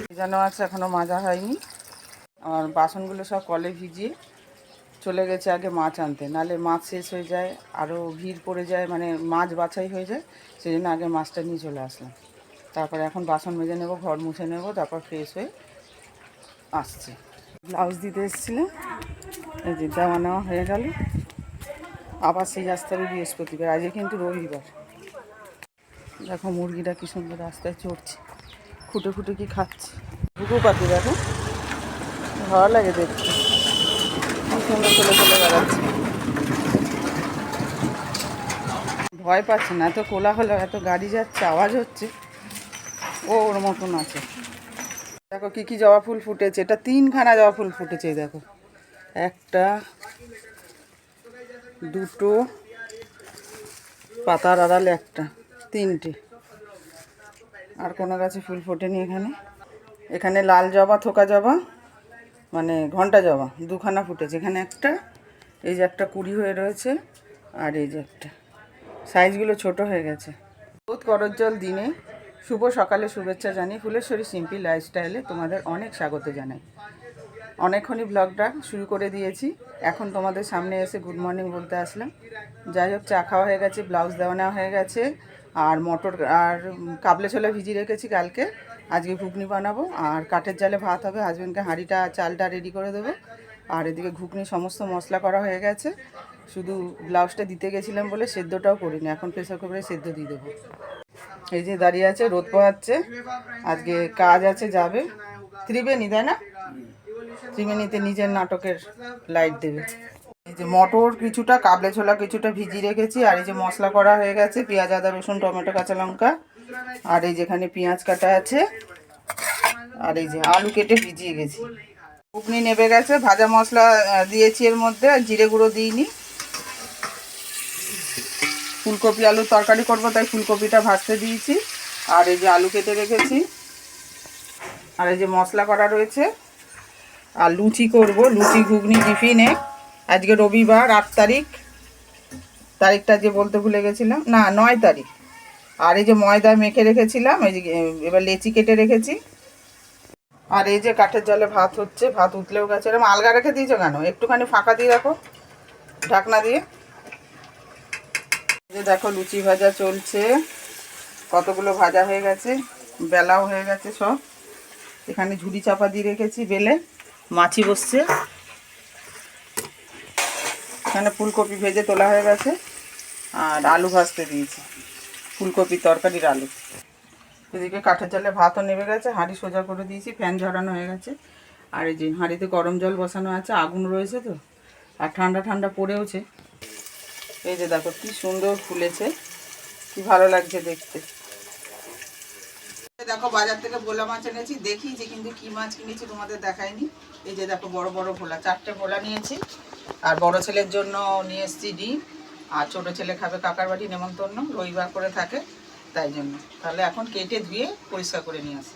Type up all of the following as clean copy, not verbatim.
ভিজানো আছে, এখনো মাজা হয়নি। আর বাসনগুলো সব কলে ভিজিয়ে চলে গেছে আগে মাছ আনতে, নাহলে মাছ শেষ হয়ে যায়, আরও ভিড় পড়ে যায়, মানে মাছ বাছাই হয়ে যায়। সেই জন্য আগে মাছটা নিয়ে চলে আসলাম। তারপরে এখন বাসন মেজে নেব, ঘর মুছে নেব, তারপর ফ্রেশ হয়ে আসছে। ব্লাউজ দিতে এসেছিলাম, এই যে দেওয়া নেওয়া হয়ে গেল। আবার সেই আসতে হবে বৃহস্পতিবার, আজকে কিন্তু রবিবার। দেখো মুরগিটা কি সুন্দর রাস্তায় চড়ছে, খুঁটে খুঁটে কি খাচ্ছে। ঘুঘু পাখি দেখো, ভালো লাগে দেখতে, কি সুন্দর চলে চলে বেড়াচ্ছে। ভয় পাচ্ছে না, এত কোলাহল, এত গাড়ি যাচ্ছে, আওয়াজ হচ্ছে, ও ওর মতন আছে। দেখো কি কি জবা ফুল ফুটেছে, এটা 3খানা জবা ফুল ফুটেছে। দেখো, একটা, দুটো, পাতার আড়ালে একটা, 3টে। আর কোনো গাছে ফুল ফোটেনি এখানে। এখানে লাল জবা, থোকা জবা, মানে ঘন্টা জবা 2খানা ফুটেছে। এখানে একটা, এই যে একটা কুড়ি হয়ে রয়েছে, আর এই যে একটা, সাইজগুলো ছোট হয়ে গেছে। বহুত করজ্জ্বল দিনে শুভ সকালে শুভেচ্ছা জানিয়ে ফুলেশ্বরী সিম্পল লাইফস্টাইলে তোমাদের অনেক স্বাগত জানাই। অনেকক্ষণই ব্লগটা শুরু করে দিয়েছি, এখন তোমাদের সামনে এসে গুড মর্নিং বলতে আসলাম। যাই হোক, চা খাওয়া হয়ে গেছে, ব্লাউজ দেওয়া নেওয়া হয়ে গেছে, আর মটর আর কাবলে ছোলা ভিজিয়ে রেখেছি কালকে, আজকে ঘুগনি বানাবো। আর কাঠের জালে ভাত হবে, হাজবেন্ডকে হাঁড়িটা চালটা রেডি করে দেবো। আর এদিকে ঘুগনি সমস্ত মশলা করা হয়ে গেছে, শুধু ব্লাউজটা দিতে গেছিলাম বলে সেদ্ধটাও করিনি, এখন প্রেসার কুকারে সেদ্ধ দিয়ে দেবো। এই যে দাঁড়িয়ে আছে, রোদ পোহাচ্ছে, আজকে কাজ আছে, যাবে ত্রিবেণী, তাই না? ত্রিবেণীতে নিজের নাটকের লাইট দেবে। এই যে মটর কিছুটা, কাবলে ছোলা কিছুটা ভিজিয়ে রেখেছি। আর এই যে মশলা করা হয়ে গেছে, পেঁয়াজ, আদা, রসুন, টমেটো, কাঁচা লঙ্কা। আর এই যেখানে পেঁয়াজ কাটা আছে, আর এই যে আলু কেটে ভিজিয়ে গেছি। ঘুগনি নেবে গেছে, ভাজা মশলা দিয়েছি এর মধ্যে, আর জিরে গুঁড়ো দিইনি। ফুলকপি আলুর তরকারি করব, তাই ফুলকপিটা ভাজতে দিয়েছি। আর এই যে আলু কেটে রেখেছি, আর এই যে মশলা করা রয়েছে। আর লুচি করব, লুচি ঘুগনি টিফিনে। আজকে রবিবার, 8 তারিখ, তারিখটা যে বলতে ভুলে গেছিলাম, না 9 তারিখ। আর এই যে ময়দা মেখে রেখেছিলাম, এই যে এবার লেচি কেটে রেখেছি। আর এই যে কাঠের জালে ভাত হচ্ছে, ভাত উতলেও গেছে। এরকম আলগা রেখে দিয়েছো কেন? একটুখানি ফাঁকা দিয়ে রাখো, ঢাকনা দিয়ে। এই যে দেখো লুচি ভাজা চলছে, কতগুলো ভাজা হয়ে গেছে, বেলাও হয়ে গেছে সব। এখানে ঝুড়ি চাপা দিয়ে রেখেছি বেলে, মাছি বসছে। এখানে ফুলকপি ভেজে তোলা হয়ে গেছে, আর আলু ভাজতে দিয়েছি, ফুলকপি তরকারির আলু। এদিকে কাঠের জালে ভাতও নেমে গেছে, হাঁড়ি সোজা করে দিয়েছি, ফ্যান ঝরানো হয়ে গেছে। আর এই যে হাঁড়িতে গরম জল বসানো আছে, আগুন রয়েছে তো, আর ঠান্ডা ঠান্ডা পড়েওছে। এই যে দেখো কি সুন্দর ফুলেছে, কি ভালো লাগছে দেখতে। দেখো বাজার থেকে ভোলা মাছ এনেছি, দেখি যে কিন্তু কি মাছ কিনেছি তোমাদের দেখাইনি। এই যে দেখো বড় বড় ভোলা, 4টে ভোলা নিয়েছি। আর বড় ছেলের জন্য নিয়ে এসেছি ডিম, আর ছোট ছেলে খাবে কাকার বাড়ি নেমন্তন্ন, রবিবার করে থাকে, তাই জন্য। তাহলে এখন কেটে ধুয়ে পরিষ্কার করে নিয়ে আসি।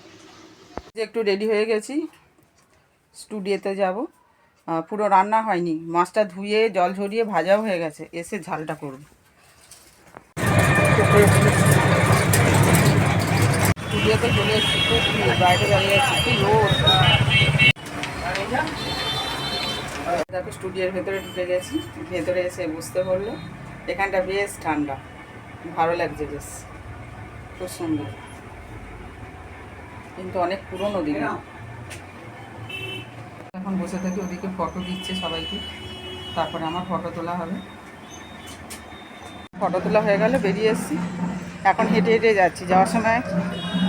যে একটু রেডি হয়ে গেছি, স্টুডিওতে যাব। পুরো রান্না হয়নি, মাছটা ধুয়ে জল ঝরিয়ে ভাজাও হয়ে গেছে, এসে ঝালটা করব। স্টুডিওতে চলে এসেছি, খুব বাইরে দাঁড়িয়ে আছি, কি রোদ। দেখো স্টুডিওর ভেতরে ঢুকে গেছি, ভেতরে এসে বুঝতে পারলো এখানটা বেশ ঠান্ডা, ভালো লাগছে বেশ, খুব সুন্দর, কিন্তু অনেক পুরনো দিন। এখন বসে থাকি, ওদিকে ফটো দিচ্ছে সবাইকে, তারপরে আমার ফটো তোলা হবে। ফটো তোলা হয়ে গেলে বেরিয়ে এসেছি, এখন হেঁটে হেঁটে যাচ্ছি। যাওয়ার সময়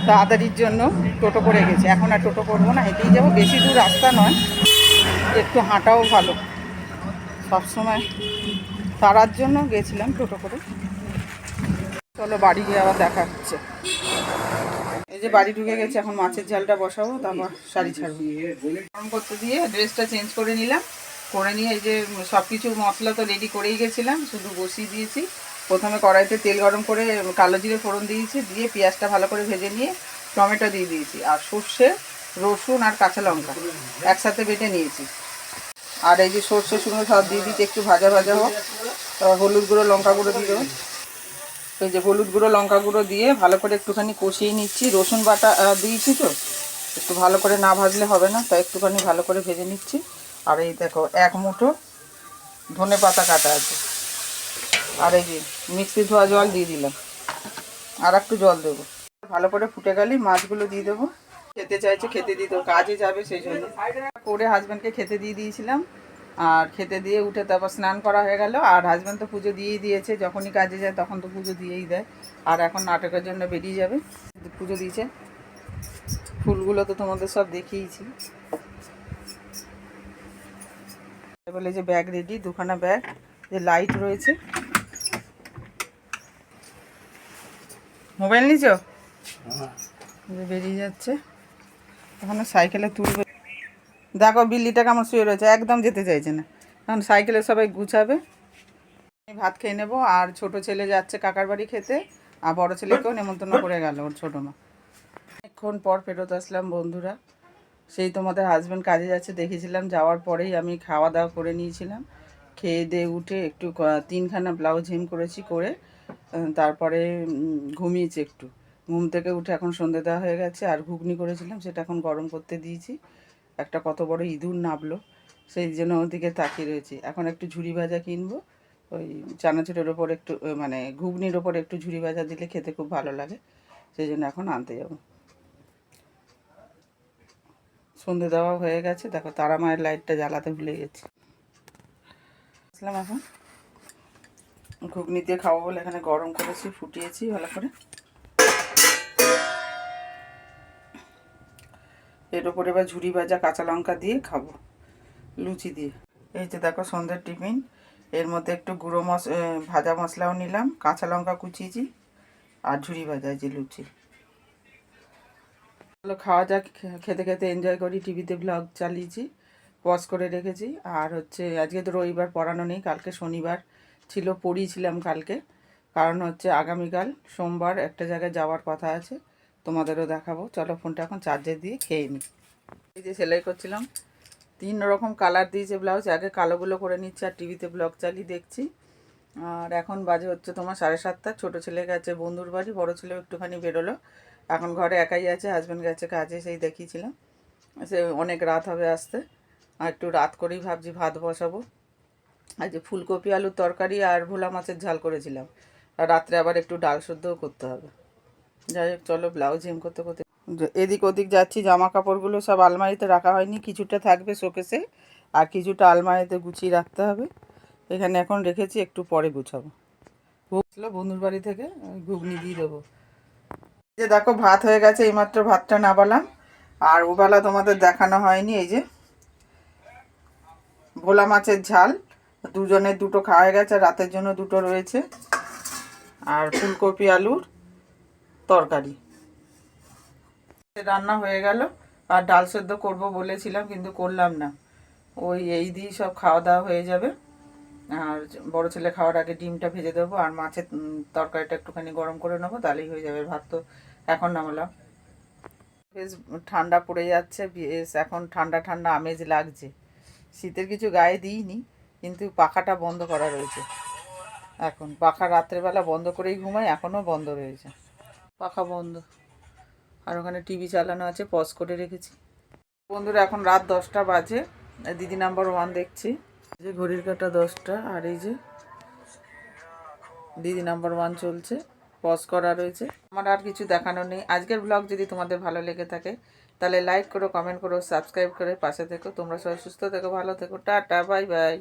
তাড়াতাড়ির জন্য টোটো করে গেছি, এখন আর টোটো করবো না, হেঁটেই যাবো, বেশি দূর রাস্তা নয়, একটু হাঁটাও ভালো। সবসময় তারার জন্য গেছিলাম টোটো করে। চলো বাড়ি গিয়ে আবার দেখা হচ্ছে। এই যে বাড়ি ঢুকে গেছে, এখন মাছের ঝালটা বসাবো, তারপর শাড়ি ছাড়বো। গরম করতে দিয়ে ড্রেসটা চেঞ্জ করে নিলাম, করে নিয়ে এই যে সব কিছু মশলা তো রেডি করেই গেছিলাম, শুধু বসিয়ে দিয়েছি। প্রথমে কড়াইতে তেল গরম করে কালো জিরে ফোড়ন দিয়েছি, দিয়ে পেঁয়াজটা ভালো করে ভেজে নিয়ে টমেটো দিয়ে দিয়েছি, আর সর্ষে, রসুন আর কাঁচা লঙ্কা একসাথে বেটে নিয়েছি। আর এই যে সর্ষে শুকনো সব দিয়ে দিয়েছি, একটু ভাজা ভাজা হোক, তারপর হলুদ গুঁড়ো লঙ্কা গুঁড়ো দিয়ে দেবো। এই যে হলুদ গুঁড়ো লঙ্কা গুঁড়ো দিয়ে ভালো করে একটুখানি কষিয়ে নিচ্ছি। রসুন বাটা দিয়েছি তো, একটু ভালো করে না ভাজলে হবে না, তাই একটুখানি ভালো করে ভেজে নিচ্ছি। আর এই দেখো 1 মুঠো ধনে পাতা কাটা আছে। আর এই যে মিক্সি ধোয়া জল দিয়ে দিলাম, আর একটু জল দেবো। ভালো করে ফুটে গেলেই মাছগুলো দিয়ে দেবো। খেতে চাইছে খেতে দিয়ে দেবো, কাজে যাবে সেই জন্য করে হাজব্যান্ডকে খেতে দিয়ে দিয়েছিলাম। আর খেতে দিয়ে উঠে তারপর স্নান করা হয়ে গেল। আর হাজব্যান্ড তো পুজো দিয়েই দিয়েছে, যখনই কাজে যায় তখন তো পুজো দিয়েই দেয়। আর এখন নাটকের জন্য বেরিয়ে যাবে, পুজো দিয়েছে। ফুলগুলো তো তোমাদের সব দেখিয়েছি। বলে যে ব্যাগ রেডি, 2খানা ব্যাগ, যে লাইট রয়েছে। মোবাইল নিয়েছ? বেরিয়ে যাচ্ছে এখন, সাইকেলে তুলবে। দেখো বিল্লিটা কেমন শুয়ে রয়েছে, একদম যেতে চাইছে না। এখন সাইকেলে সবাই গুছাবে। আমি ভাত খেয়ে নেবো। আর ছোট ছেলে যাচ্ছে কাকার বাড়ি খেতে, আর বড় ছেলেকেও নেমন্তন্ন করে গেল ওর ছোটো মা। অনেকক্ষণ পর ফেরত আসলাম বন্ধুরা। সেই তোমাদের হাজব্যান্ড কাজে যাচ্ছে দেখেছিলাম, যাওয়ার পরেই আমি খাওয়া দাওয়া করে নিয়েছিলাম। খেয়ে দিয়ে উঠে একটু 3খানা ব্লাউজ হেম করেছি, করে তারপরে ঘুমিয়েছি একটু। ঘুম থেকে উঠে এখন সন্ধে দেওয়া হয়ে গেছে। আর ঘুগনি করেছিলাম, সেটা এখন গরম করতে দিয়েছি। একটা কত বড় ইঁদুর নাবলো, সেই জন্য ওদিকে তাকিয়ে রয়েছি। এখন একটু ঝুরি ভাজা কিনবো, ওই চানাচুরের ওপর একটু মানে ঘুগনির ওপর একটু ঝুরি ভাজা দিলে খেতে খুব ভালো লাগে, সেই জন্য এখন আনতে যাব। সন্ধে দেওয়া হয়ে গেছে। দেখো তারা মায়ের লাইটটা জ্বালাতে ভুলে গেছি। আসলাম এখন ঘুগনি দিয়ে খাবো বলে এখানে গরম করেছি, ফুটিয়েছি ভালো করে। এর ওপরে এবার ঝুরি ভাজা কাঁচা লঙ্কা দিয়ে খাবো লুচি দিয়ে। এই যে দেখো সন্ধ্যের টিফিন। এর মধ্যে একটু গুঁড়ো ভাজা মশলাও নিলাম, কাঁচা লঙ্কা কুচিয়েছি, আর ঝুরি ভাজা যে লুচি। চলো খাওয়া যাক, খেতে খেতে এনজয় করি। টিভিতে ব্লগ চালিয়েছি, পজ করে রেখেছি। আর হচ্ছে আজকে তো রবিবার, পড়ানো নেই। কালকে শনিবার ছিল, পড়িয়েছিলাম কালকে। কারণ হচ্ছে আগামীকাল সোমবার একটা জায়গায় যাওয়ার কথা আছে, তোমাদেরও দেখাবো। চলো ফোনটা এখন চার্জে দিয়ে খেয়ে নিই। এই যে সেলাই করছিলাম, 3 রকম কালার দিয়েছে ব্লাউজ। আগে কালোগুলো করে নিচ্ছি আর টিভিতে ব্লগ চালিয়ে দেখছি। আর এখন বাজে হচ্ছে তোমার 7:30। ছোটো ছেলে গেছে বন্ধুর বাড়ি, বড়ো ছেলেও একটুখানি বেরোলো। এখন ঘরে একাই আছে, হাজব্যান্ড গেছে কাজে, সেই দেখিয়েছিলাম। সে অনেক রাত হবে আসতে। আর একটু রাত করেই ভাবছি ভাত বসাবো। আর যে ফুলকপি আলুর তরকারি আর ভোলা মাছের ঝাল করেছিলাম। আর রাত্রে আবার একটু ডাল সেদ্ধও করতে হবে। যাই হোক চলো ব্লাউজ হেম করতে করতে এদিক ওদিক যাচ্ছি। জামা কাপড়গুলো সব আলমারিতে রাখা হয়নি, কিছুটা থাকবে শোকেসে আর কিছুটা আলমারিতে গুছিয়ে রাখতে হবে। এখানে এখন রেখেছি, একটু পরে গুছাবো। বুঝলো বন্ধুর বাড়ি থেকে ঘুগনি দিয়ে দেবো। যে দেখো ভাত হয়ে গেছে, এইমাত্র ভাতটা নাবালাম। আর ওবেলা তোমাদের দেখানো হয়নি, এই যে ভোলা মাছের ঝাল, দুজনের 2টো খাওয়া হয়ে গেছে, রাতের জন্য 2টো রয়েছে। আর ফুলকপি আলুর তরকারি রান্না হয়ে গেল। আর ডাল সেদ্ধ করবো বলেছিলাম, কিন্তু করলাম না। ওই এই দিয়ে সব খাওয়া দাওয়া হয়ে যাবে। আর বড় ছেলে খাওয়ার আগে ডিমটা ভেজে দেবো, আর মাছের তরকারিটা একটুখানি গরম করে নেবো, তাহলেই হয়ে যাবে। ভাত তো এখন নামালাম। বেশ ঠান্ডা পড়ে যাচ্ছে, বেশ এখন ঠান্ডা ঠান্ডা আমেজ লাগছে। শীতের কিছু গায়ে দিইনি, কিন্তু পাখাটা বন্ধ করা রয়েছে। এখন পাখা রাত্রেবেলা বন্ধ করেই ঘুমাই, এখনও বন্ধ রয়েছে পাখা বন্ধ। আর ওখানে টিভি চালানো আছে, পজ করে রেখেছি। বন্ধুরা এখন রাত 10টা বাজে, দিদি নাম্বার 1 দেখছি। যে ঘড়ির কাঁটা 10টা, আর এই যে দিদি নাম্বার 1 চলছে, পজ করা রয়েছে। আমার আর কিছু দেখানো নেই। আজকের ব্লগ যদি তোমাদের ভালো লেগে থাকে তাহলে লাইক করো, কমেন্ট করো, সাবস্ক্রাইব করে পাশে থেকো। তোমরা সবাই সুস্থ থেকো, ভালো থেকো, টাটা, বাই বাই।